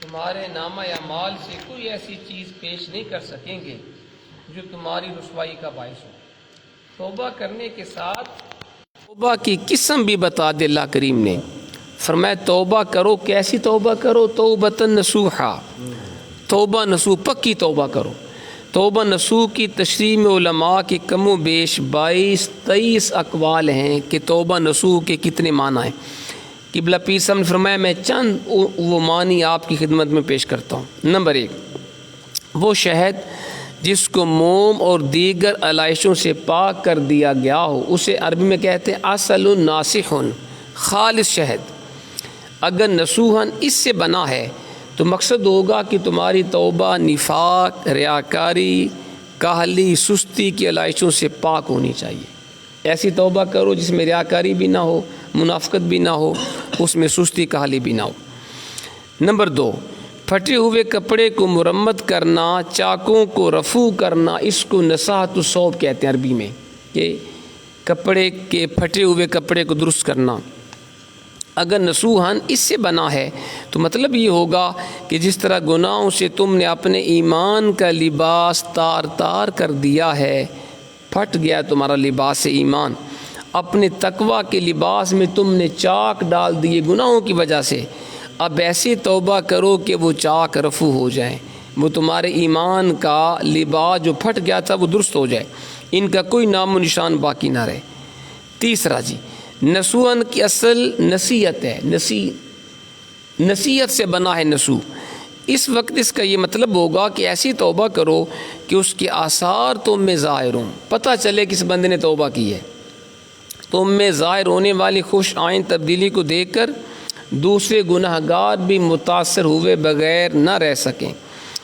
تمہارے نامہ اعمال سے کوئی ایسی چیز پیش نہیں کر سکیں گے جو تمہاری رسوائی کا باعث ہو۔ توبہ کرنے کے ساتھ توبہ کی قسم بھی بتا دے اللہ کریم نے، فرمایا توبہ کرو۔ کیسی توبہ کرو؟ توبۃ نصوحا، توبہ نصوح، پکی توبہ کرو۔ توبہ نصوح کی تشریح میں علماء کے کم و بیش 22-23 اقوال ہیں کہ توبہ نصوح کے کتنے معنی ہیں۔ قبلہ پیر صاحب نے فرمایا میں چند وہ معنی آپ کی خدمت میں پیش کرتا ہوں۔ نمبر 1، وہ شہد جس کو موم اور دیگر علائشوں سے پاک کر دیا گیا ہو اسے عربی میں کہتے ہیں اصل ناصح، خالص شہد۔ اگر نصوحاً اس سے بنا ہے تو مقصد ہوگا کہ تمہاری توبہ نفاق، ریاکاری، کاہلی، سستی کی علائشوں سے پاک ہونی چاہیے۔ ایسی توبہ کرو جس میں ریاکاری بھی نہ ہو، منافقت بھی نہ ہو، اس میں سستی کاہلی بھی نہ ہو۔ نمبر 2، پھٹے ہوئے کپڑے کو مرمت کرنا، چاکوں کو رفو کرنا، اس کو نصاحت الثوب کہتے ہیں عربی میں، کہ کپڑے کے پھٹے ہوئے کپڑے کو درست کرنا۔ اگر نصوحاً اس سے بنا ہے تو مطلب یہ ہوگا کہ جس طرح گناہوں سے تم نے اپنے ایمان کا لباس تار تار کر دیا ہے، پھٹ گیا تمہارا لباس ایمان، اپنے تقوی کے لباس میں تم نے چاک ڈال دیے گناہوں کی وجہ سے، اب ایسی توبہ کرو کہ وہ چاک رفو ہو جائیں، وہ تمہارے ایمان کا لباس جو پھٹ گیا تھا وہ درست ہو جائے، ان کا کوئی نام و نشان باقی نہ رہے۔ تیسرا جی، نصوحاً کی اصل نصیحت ہے، نصیحت سے بنا ہے نصوح۔ اس وقت اس کا یہ مطلب ہوگا کہ ایسی توبہ کرو کہ اس کے آثار تم میں ظاہر ہوں، پتہ چلے کس بندے نے توبہ کی ہے۔ تم میں ظاہر ہونے والی خوش آئند تبدیلی کو دیکھ کر دوسرے گناہ گار بھی متاثر ہوئے بغیر نہ رہ سکیں،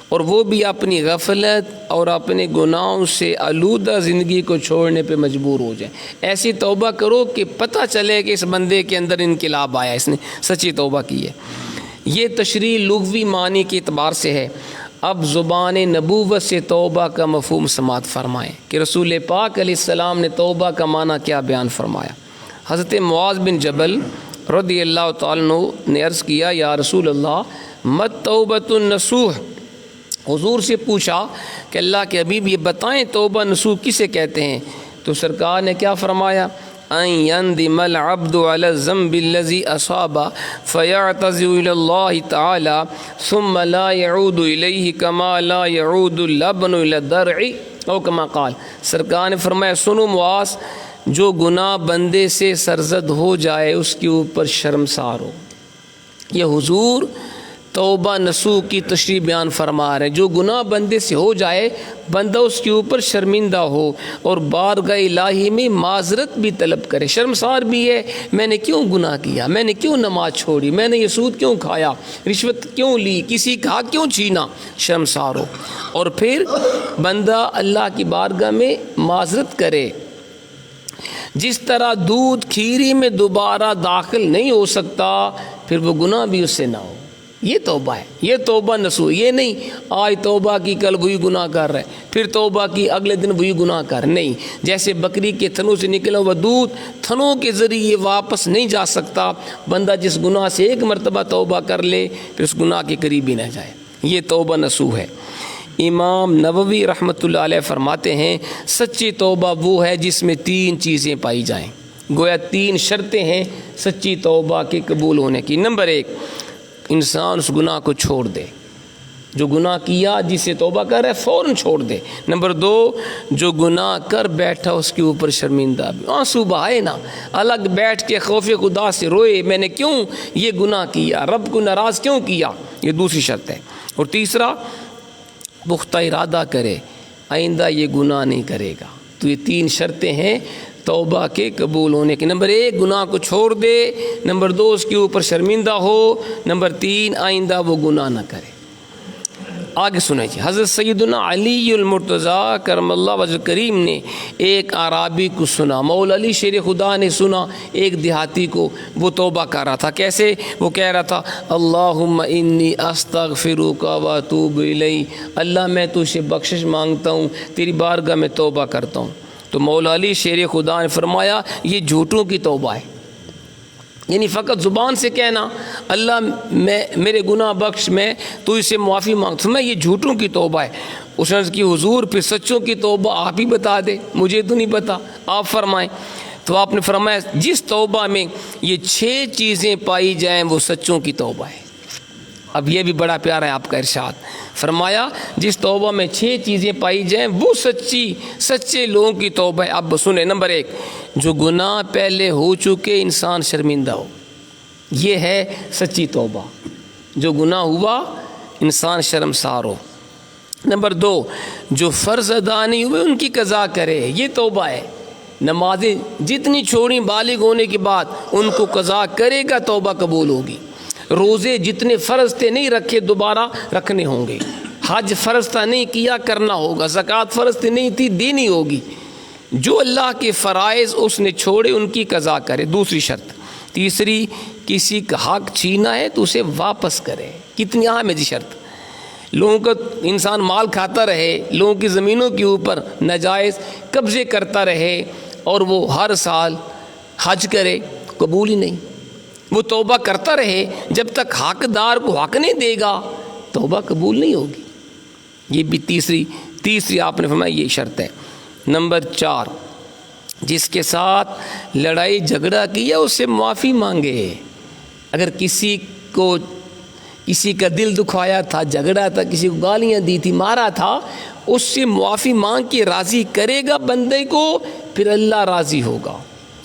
اور وہ بھی اپنی غفلت اور اپنے گناہوں سے آلودہ زندگی کو چھوڑنے پہ مجبور ہو جائیں۔ ایسی توبہ کرو کہ پتہ چلے کہ اس بندے کے اندر انقلاب آیا، اس نے سچی توبہ کی ہے۔ یہ تشریح لغوی معنی کے اعتبار سے ہے۔ اب زبان نبوت سے توبہ کا مفہوم سماعت فرمائیں کہ رسول پاک علیہ السلام نے توبہ کا معنی کیا بیان فرمایا۔ حضرت معاذ بن جبل رضی اللہ تعالیٰ عنہ نے عرض کیا یا رسول اللہ مت توبۃ النصوح، حضور سے پوچھا کہ اللہ کے حبیب یہ بتائیں توبہ نصوح کسے کہتے ہیں؟ تو سرکار نے کیا فرمایا؟ ان یندم العبد علی الذنب الذی اصاب فیعتذر الی اللہ تعالی ثم لا يعود الیہ کما لا يعود اللبن الی الضرع او کما قال۔ سرکار نے فرمایا سنو معاذ، جو گناہ بندے سے سرزد ہو جائے اس کے اوپر شرمسار ہو۔ یہ حضور توبہ نصوح کی تشریح بیان فرما رہے ہیں۔ جو گناہ بندے سے ہو جائے بندہ اس کے اوپر شرمندہ ہو اور بارگاہ الہی میں معذرت بھی طلب کرے، شرمسار بھی ہے، میں نے کیوں گناہ کیا، میں نے کیوں نماز چھوڑی، میں نے یہ سود کیوں کھایا، رشوت کیوں لی، کسی کا حق کیوں چھینا، شرمسار ہو، اور پھر بندہ اللہ کی بارگاہ میں معذرت کرے۔ جس طرح دودھ کھیری میں دوبارہ داخل نہیں ہو سکتا پھر وہ گناہ بھی اس سے نہ ہو، یہ توبہ ہے، یہ توبہ نصوح۔ یہ نہیں آج توبہ کی کل وہی گناہ کر رہے، پھر توبہ کی اگلے دن وہی گناہ کر، نہیں۔ جیسے بکری کے تھنوں سے نکلا ہوا دودھ تھنوں کے ذریعے واپس نہیں جا سکتا، بندہ جس گناہ سے ایک مرتبہ توبہ کر لے پھر اس گناہ کے قریب بھی نہ جائے، یہ توبہ نصوح ہے۔ امام نووی رحمۃ اللہ علیہ فرماتے ہیں سچی توبہ وہ ہے جس میں 3 چیزیں پائی جائیں، گویا 3 شرطیں ہیں سچی توبہ کے قبول ہونے کی۔ نمبر 1، انسان اس گناہ کو چھوڑ دے، جو گناہ کیا جس سے توبہ کر رہا ہے فوراً چھوڑ دے۔ نمبر 2، جو گناہ کر بیٹھا اس کے اوپر شرمندہ بھی، آنسو بہائے نا، الگ بیٹھ کے خوف خدا سے روئے میں نے کیوں یہ گناہ کیا، رب کو ناراض کیوں کیا، یہ دوسری شرط ہے۔ اور تیسرا، پختہ ارادہ کرے آئندہ یہ گناہ نہیں کرے گا۔ تو یہ 3 شرطیں ہیں توبہ کے قبول ہونے کی۔ نمبر 1، گناہ کو چھوڑ دے، نمبر 2، اس کے اوپر شرمندہ ہو، نمبر 3، آئندہ وہ گناہ نہ کرے۔ آگے سنیں جی، حضرت سیدنا علی المرتضیٰ کرم اللہ وجہ کریم نے ایک اعرابی کو سنا، مولا علی شیر خدا نے سنا ایک دیہاتی کو، وہ توبہ کر رہا تھا۔ کیسے؟ وہ کہہ رہا تھا اللہم انی استغفرک و اتوب الیک، اللہ میں تجھ سے بخشش مانگتا ہوں، تیری بارگاہ میں توبہ کرتا ہوں۔ تو مولا علی شیر خدا نے فرمایا یہ جھوٹوں کی توبہ ہے، یعنی فقط زبان سے کہنا اللہ میں میرے گناہ بخش، میں تو اس سے معافی مانگتا ہوں، میں یہ جھوٹوں کی توبہ ہے۔ اس نے عرض کی حضور پھر سچوں کی توبہ آپ ہی بتا دے، مجھے تو نہیں پتا، آپ فرمائیں۔ تو آپ نے فرمایا جس توبہ میں یہ 6 چیزیں پائی جائیں وہ سچوں کی توبہ ہے۔ اب یہ بھی بڑا پیارا ہے آپ کا ارشاد، فرمایا جس توبہ میں 6 چیزیں پائی جائیں وہ سچے لوگوں کی توبہ ہے۔ اب سنیں، نمبر 1، جو گناہ پہلے ہو چکے انسان شرمندہ ہو، یہ ہے سچی توبہ، جو گناہ ہوا انسان شرمسار ہو۔ نمبر 2، جو فرض ادا نہیں ہوئے ان کی قضا کرے، یہ توبہ ہے۔ نمازیں جتنی چھوڑیں بالغ ہونے کے بعد ان کو قضا کرے گا، توبہ قبول ہوگی۔ روزے جتنے فرض تھے نہیں رکھے دوبارہ رکھنے ہوں گے، حج فرض تھا نہیں کیا کرنا ہوگا، زکوٰۃ فرض تھی نہیں تھی دینی ہوگی۔ جو اللہ کے فرائض اس نے چھوڑے ان کی قضا کرے، دوسری شرط۔ تیسری، کسی کا حق چھینا ہے تو اسے واپس کرے۔ کتنی اہم ہے جی شرط۔ لوگوں کا انسان مال کھاتا رہے، لوگوں کی زمینوں کے اوپر ناجائز قبضے کرتا رہے اور وہ ہر سال حج کرے، قبول ہی نہیں۔ وہ توبہ کرتا رہے جب تک حقدار کو حق نہیں دے گا، توبہ قبول نہیں ہوگی۔ یہ بھی تیسری آپ نے فرمایا یہ شرط ہے۔ نمبر 4، جس کے ساتھ لڑائی جھگڑا کیا اس سے معافی مانگے۔ اگر کسی کا دل دکھایا تھا، جھگڑا تھا، کسی کو گالیاں دی تھی، مارا تھا، اس سے معافی مانگ کے راضی کرے گا بندے کو، پھر اللہ راضی ہوگا۔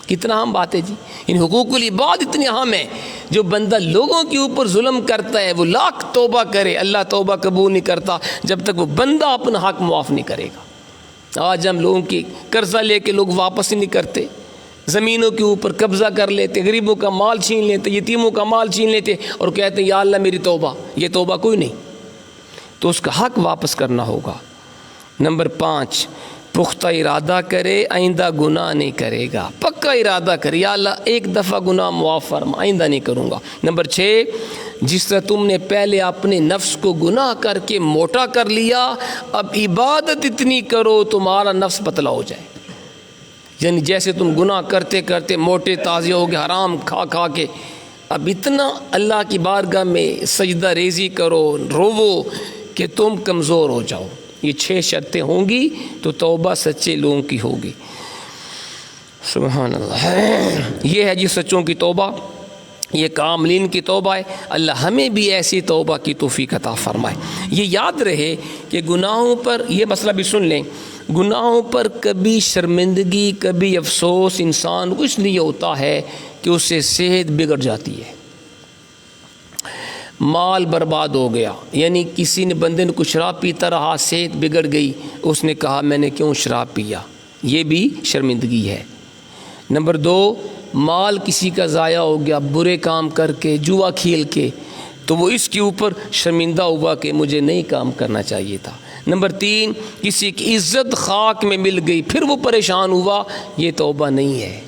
کتنا اہم بات ہے جی، ان حقوق العباد اتنی اہم ہے۔ جو بندہ لوگوں کے اوپر ظلم کرتا ہے وہ لاکھ توبہ کرے، اللہ توبہ قبول نہیں کرتا جب تک وہ بندہ اپنا حق معاف نہیں کرے گا۔ آج ہم لوگوں کی قرضہ لے کے لوگ واپس نہیں کرتے، زمینوں کے اوپر قبضہ کر لیتے، غریبوں کا مال چھین لیتے، یتیموں کا مال چھین لیتے اور کہتے ہیں یا اللہ میری توبہ۔ یہ توبہ کوئی نہیں، تو اس کا حق واپس کرنا ہوگا۔ نمبر 5، پختہ ارادہ کرے، آئندہ گناہ نہیں کرے گا۔ پکا ارادہ کرے، یا اللہ ایک دفعہ گناہ معاف فرما، آئندہ نہیں کروں گا۔ نمبر 6، جس طرح تم نے پہلے اپنے نفس کو گناہ کر کے موٹا کر لیا، اب عبادت اتنی کرو تمہارا نفس پتلا ہو جائے۔ یعنی جیسے تم گناہ کرتے کرتے موٹے تازے ہو گئے حرام کھا کھا کے، اب اتنا اللہ کی بارگاہ میں سجدہ ریزی کرو، روو کہ تم کمزور ہو جاؤ۔ یہ 6 شرطیں ہوں گی تو توبہ سچے لوگوں کی ہوگی۔ سبحان اللہ، یہ ہے جی سچوں کی توبہ، یہ کاملین کی توبہ ہے۔ اللہ ہمیں بھی ایسی توبہ کی توفیق عطا فرمائے۔ یہ یاد رہے کہ گناہوں پر، یہ مسئلہ بھی سن لیں، گناہوں پر کبھی شرمندگی، کبھی افسوس انسان کو اس لیے ہوتا ہے کہ اس سے صحت بگڑ جاتی ہے، مال برباد ہو گیا، یعنی کسی نے بندے نے کچھ شراب پیتا رہا، صحت بگڑ گئی، اس نے کہا میں نے کیوں شراب پیا، یہ بھی شرمندگی ہے۔ نمبر 2، مال کسی کا ضائع ہو گیا برے کام کر کے، جوا کھیل کے، تو وہ اس کے اوپر شرمندہ ہوا کہ مجھے نہیں کام کرنا چاہیے تھا۔ نمبر 3، کسی کی عزت خاک میں مل گئی، پھر وہ پریشان ہوا، یہ توبہ نہیں ہے۔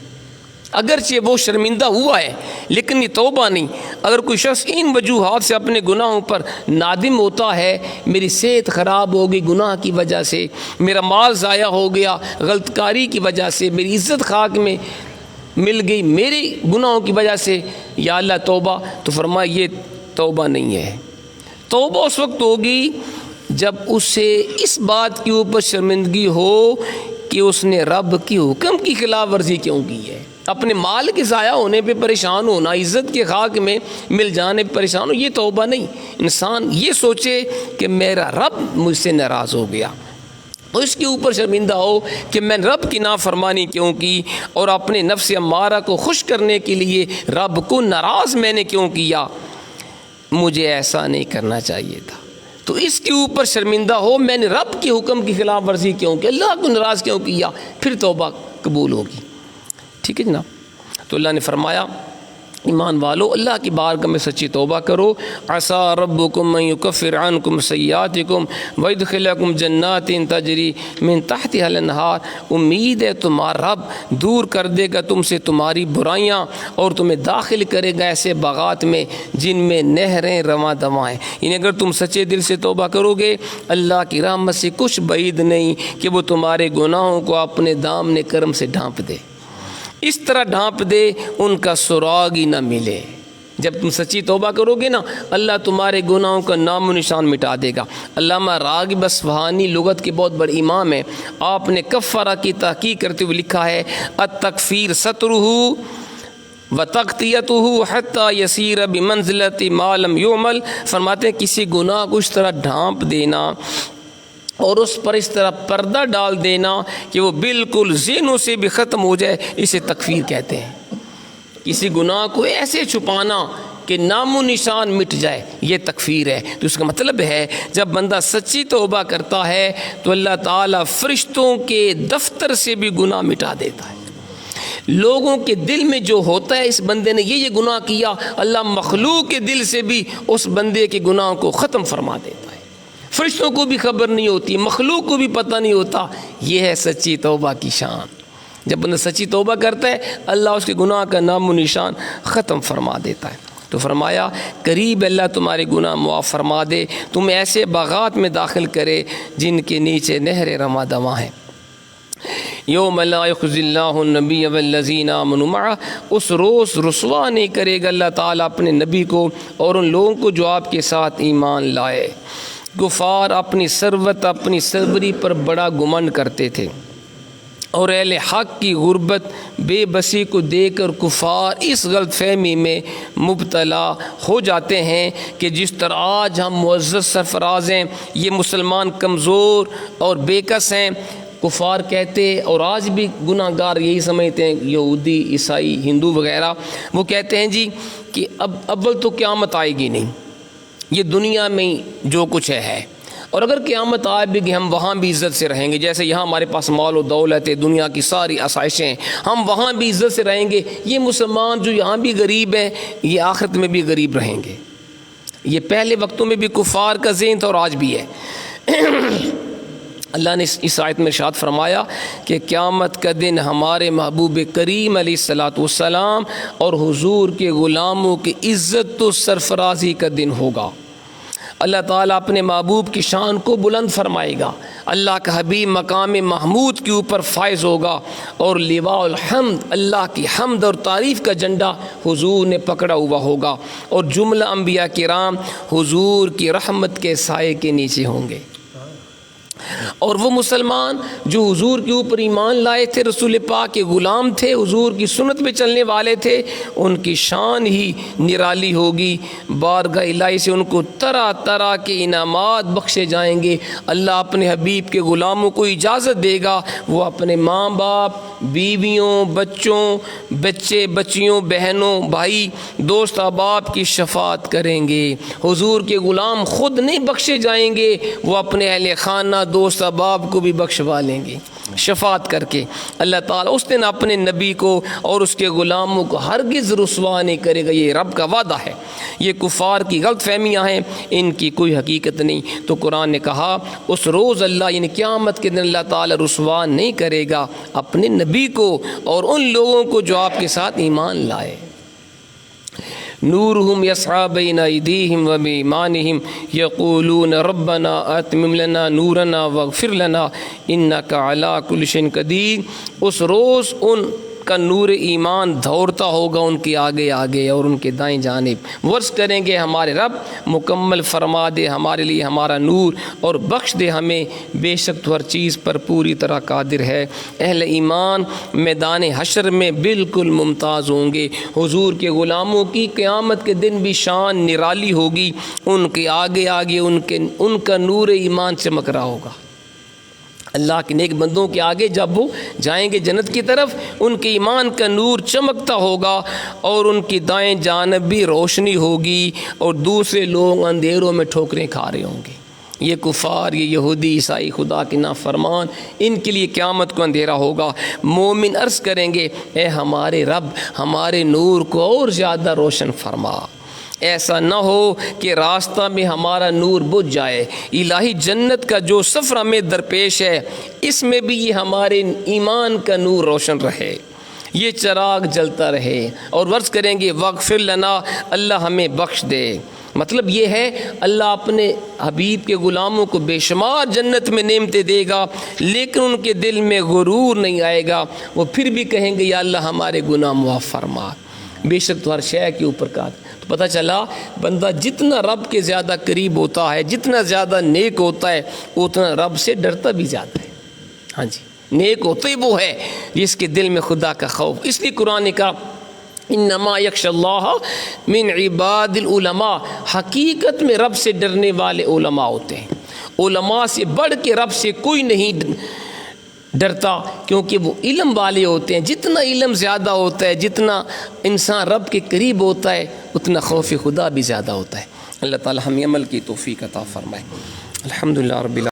اگرچہ وہ شرمندہ ہوا ہے لیکن یہ توبہ نہیں۔ اگر کوئی شخص ان وجوہات سے اپنے گناہوں پر نادم ہوتا ہے، میری صحت خراب ہو گئی گناہ کی وجہ سے، میرا مال ضائع ہو گیا غلط کاری کی وجہ سے، میری عزت خاک میں مل گئی میرے گناہوں کی وجہ سے، یا اللہ توبہ، تو فرمایا یہ توبہ نہیں ہے۔ توبہ اس وقت ہوگی جب اسے اس بات کے اوپر شرمندگی ہو کہ اس نے رب کی حکم کی خلاف ورزی کیوں کی ہے۔ اپنے مال کے ضائع ہونے پہ پریشان ہونا، عزت کے خاک میں مل جانے پہ پریشان ہو، یہ توبہ نہیں۔ انسان یہ سوچے کہ میرا رب مجھ سے ناراض ہو گیا، تو اس کے اوپر شرمندہ ہو کہ میں رب کی نافرمانی کیوں کی، اور اپنے نفس امارہ کو خوش کرنے کے لیے رب کو ناراض میں نے کیوں کیا، مجھے ایسا نہیں کرنا چاہیے تھا، تو اس کے اوپر شرمندہ ہو میں نے رب کے حکم کی خلاف ورزی کیوں کی، اللہ کو ناراض کیوں کیا، پھر توبہ قبول ہوگی۔ ٹھیک ہے جناب۔ تو اللہ نے فرمایا ایمان والو اللہ کی بارگاہ میں سچی توبہ کرو، عسیٰ ربکم ان یکفر عنکم سیئاتکم ویدخلکم جنات تجری من تحتها الانہار، امید ہے تمہارا رب دور کر دے گا تم سے تمہاری برائیاں اور تمہیں داخل کرے گا ایسے باغات میں جن میں نہریں رواں دواں ہیں۔ یعنی اگر تم سچے دل سے توبہ کرو گے، اللہ کی رحمت سے کچھ بعید نہیں کہ وہ تمہارے گناہوں کو اپنے دامن کرم سے ڈھانپ دے۔ اس طرح ڈھانپ دے ان کا سراغ ہی نہ ملے۔ جب تم سچی توبہ کرو گے نا، اللہ تمہارے گناہوں کا نام و نشان مٹا دے گا۔ علامہ راغب اصفہانی لغت کے بہت بڑے امام ہیں، آپ نے کفارہ کی تحقیق کرتے ہوئے لکھا ہے التکفیر سترہ وتغطیتہ حتی یسیر بمنزلۃ ما لم یعمل، فرماتے ہیں کسی گناہ کو اس طرح ڈھانپ دینا اور اس پر اس طرح پردہ ڈال دینا کہ وہ بالکل ذہنوں سے بھی ختم ہو جائے، اسے تکفیر کہتے ہیں۔ کسی گناہ کو ایسے چھپانا کہ نام و نشان مٹ جائے، یہ تکفیر ہے۔ تو اس کا مطلب ہے جب بندہ سچی توبہ کرتا ہے تو اللہ تعالیٰ فرشتوں کے دفتر سے بھی گناہ مٹا دیتا ہے۔ لوگوں کے دل میں جو ہوتا ہے اس بندے نے یہ گناہ کیا، اللہ مخلوق کے دل سے بھی اس بندے کے گناہوں کو ختم فرما دیتا ہے۔ فرشتوں کو بھی خبر نہیں ہوتی، مخلوق کو بھی پتہ نہیں ہوتا۔ یہ ہے سچی توبہ کی شان۔ جب بندہ سچی توبہ کرتا ہے اللہ اس کے گناہ کا نام و نشان ختم فرما دیتا ہے۔ تو فرمایا قریب اللہ تمہارے گناہ معاف فرما دے، تم ایسے باغات میں داخل کرے جن کے نیچے نہر رواں دواں ہیں۔ یوم لا یخزی اللہ النبی والذین آمنوا معہ، اس روز رسوا نہیں کرے گا اللہ تعالیٰ اپنے نبی کو اور ان لوگوں کو جو آپ کے ساتھ ایمان لائے۔ کفار اپنی ثروت اپنی صبری پر بڑا گمنڈ کرتے تھے، اور اہل حق کی غربت بے بسی کو دیکھ کر کفار اس غلط فہمی میں مبتلا ہو جاتے ہیں کہ جس طرح آج ہم معزز سرفراز ہیں، یہ مسلمان کمزور اور بے کس ہیں، کفار کہتے اور آج بھی گناہ گار یہی سمجھتے ہیں، یہودی عیسائی ہندو وغیرہ، وہ کہتے ہیں جی کہ اب اول تو قیامت آئے گی نہیں، یہ دنیا میں ہی جو کچھ ہے، اور اگر قیامت آئے بھی ہم وہاں بھی عزت سے رہیں گے، جیسے یہاں ہمارے پاس مال و دولت ہے، دنیا کی ساری آسائشیں، ہم وہاں بھی عزت سے رہیں گے۔ یہ مسلمان جو یہاں بھی غریب ہیں یہ آخرت میں بھی غریب رہیں گے۔ یہ پہلے وقتوں میں بھی کفار کا ذہن تھا اور آج بھی ہے۔ اللہ نے اس آیت میں ارشاد فرمایا کہ قیامت کا دن ہمارے محبوب کریم علیہ الصلاۃ والسلام اور حضور کے غلاموں کی عزت و سرفرازی کا دن ہوگا۔ اللہ تعالیٰ اپنے محبوب کی شان کو بلند فرمائے گا، اللہ کا حبیب مقام محمود کے اوپر فائز ہوگا، اور لواء الحمد، اللہ کی حمد اور تعریف کا جھنڈا حضور نے پکڑا ہوا ہوگا، اور جملہ انبیاء کرام حضور کی رحمت کے سائے کے نیچے ہوں گے۔ اور وہ مسلمان جو حضور کے اوپر ایمان لائے تھے، رسول پاک کے غلام تھے، حضور کی سنت پہ چلنے والے تھے، ان کی شان ہی نرالی ہوگی۔ بارگاہ الہی سے ان کو طرح طرح کے انعامات بخشے جائیں گے۔ اللہ اپنے حبیب کے غلاموں کو اجازت دے گا وہ اپنے ماں باپ، بیویوں، بچوں، بچے بچیوں، بہنوں، بھائی، دوست احباب کی شفاعت کریں گے۔ حضور کے غلام خود نہیں بخشے جائیں گے، وہ اپنے اہل خانہ، دوست احباب کو بھی بخشوا لیں گے شفاعت کر کے۔ اللہ تعالیٰ اس دن اپنے نبی کو اور اس کے غلاموں کو ہرگز رسوا نہیں کرے گا، یہ رب کا وعدہ ہے۔ یہ کفار کی غلط فہمیاں ہیں، ان کی کوئی حقیقت نہیں۔ تو قرآن نے کہا اس روز اللہ یعنی قیامت کے دن اللہ تعالیٰ رسوا نہیں کرے گا اپنے نبی کو اور ان لوگوں کو جو آپ کے ساتھ ایمان لائے۔ نورهم يسعى بين أيديهم وبإيمانهم يقولون ربنا أتمم لنا نورنا واغفر لنا إنك على كل شيء قدير۔ اس روز ان کا نور ایمان دوڑتا ہوگا ان کے آگے آگے اور ان کے دائیں جانب، ورز کریں گے ہمارے رب مکمل فرما دے ہمارے لیے ہمارا نور اور بخش دے ہمیں، بے شک تو ہر چیز پر پوری طرح قادر ہے۔ اہل ایمان میدان حشر میں بالکل ممتاز ہوں گے۔ حضور کے غلاموں کی قیامت کے دن بھی شان نرالی ہوگی، ان کے آگے آگے ان کا نور ایمان چمک رہا ہوگا۔ اللہ کے نیک بندوں کے آگے جب وہ جائیں گے جنت کی طرف، ان کے ایمان کا نور چمکتا ہوگا اور ان کی دائیں جانب بھی روشنی ہوگی، اور دوسرے لوگ اندھیروں میں ٹھوکریں کھا رہے ہوں گے۔ یہ کفار، یہ یہودی عیسائی، خدا کے نافرمان، ان کے لیے قیامت کو اندھیرا ہوگا۔ مومن عرض کریں گے اے ہمارے رب ہمارے نور کو اور زیادہ روشن فرما، ایسا نہ ہو کہ راستہ میں ہمارا نور بجھ جائے۔ الہی جنت کا جو سفر ہمیں درپیش ہے اس میں بھی یہ ہمارے ایمان کا نور روشن رہے، یہ چراغ جلتا رہے، اور ورز کریں گے واغفر لنا، اللہ ہمیں بخش دے، مطلب یہ ہے اللہ اپنے حبیب کے غلاموں کو بے شمار جنت میں نعمتیں دے گا، لیکن ان کے دل میں غرور نہیں آئے گا، وہ پھر بھی کہیں گے یا اللہ ہمارے گناہ معاف فرما، بے شک تو ہر شے کے اوپر قادر۔ تو پتہ چلا بندہ جتنا رب کے زیادہ قریب ہوتا ہے، جتنا زیادہ نیک ہوتا ہے، اتنا رب سے ڈرتا بھی زیادہ ہے۔ ہاں جی، نیک ہوتے وہ ہے جس کے دل میں خدا کا خوف۔ اس لیے قرآن نے کہا انما یخشی اللہ من عباد العلماء، حقیقت میں رب سے ڈرنے والے علماء ہوتے ہیں۔ علماء سے بڑھ کے رب سے کوئی نہیں ڈرتا، کیونکہ وہ علم والے ہوتے ہیں۔ جتنا علم زیادہ ہوتا ہے، جتنا انسان رب کے قریب ہوتا ہے، اتنا خوف خدا بھی زیادہ ہوتا ہے۔ اللہ تعالی ہمیں عمل کی توفیق عطا فرمائے۔ الحمدللہ رب العالمین۔